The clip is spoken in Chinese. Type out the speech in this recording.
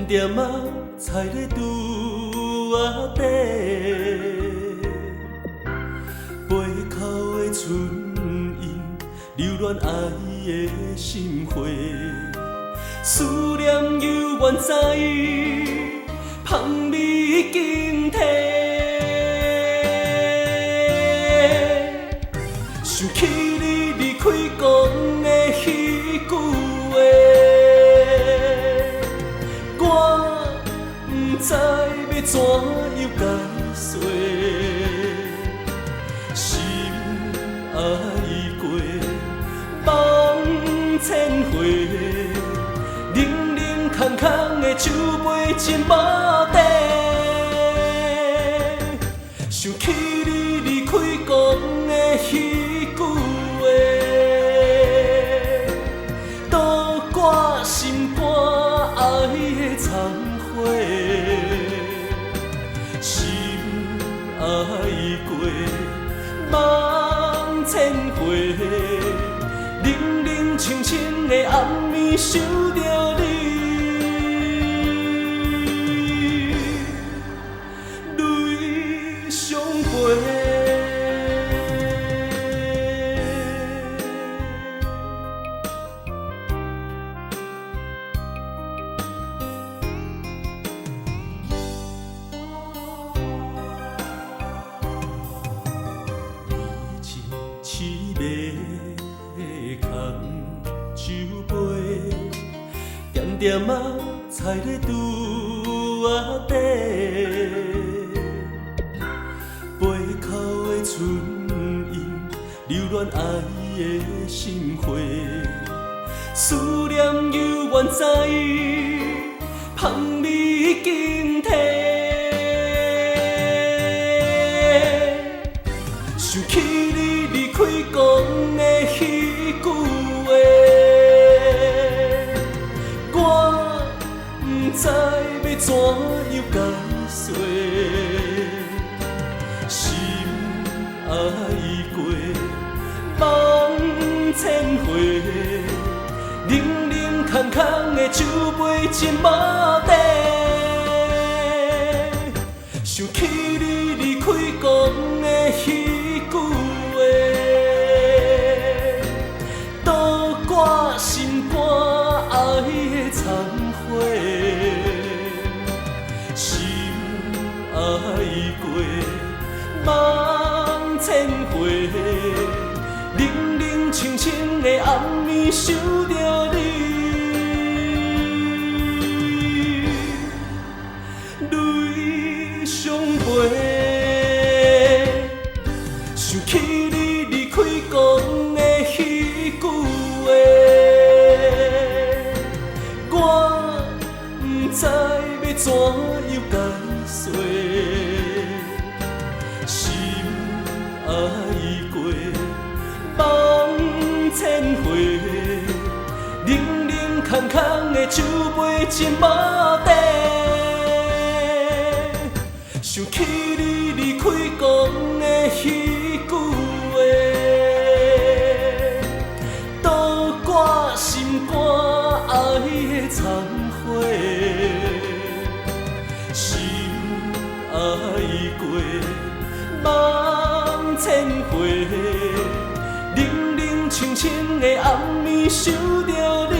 点仔踩咧拄仔底，背口的唇印，留恋爱的心花。思念犹原在意，香味惊啼。想起你离开讲的彼句话，我不知要怎样解释。心爱过，梦千回，冷冷空空的酒杯浸无底。想起你离开讲的彼句话，倒挂心肝爱的残花。心爱过，梦千回，冷冷清清的暗暝想着你。凄迷空酒杯，点点仔踩咧拄仔底，背口的唇印，留恋爱的心花。思念犹原在意，香味惊啼。想起你离开讲的彼句话，我不知要怎样解释。心爱过，梦千回，冷冷空空的酒杯浸无底。想起你离开讲的彼句话，倒挂心肝爱的残花。心爱过，梦千回，冷冷清清的暗暝想着你。泪相陪，想起你离开讲的彼句话，我不知要怎样解释。心爱过，梦千回，冷冷空空的酒杯浸无底。想起你离开讲的彼句话，倒挂心肝爱的残花。心爱过，梦千回，冷冷清清的暗暝想着你。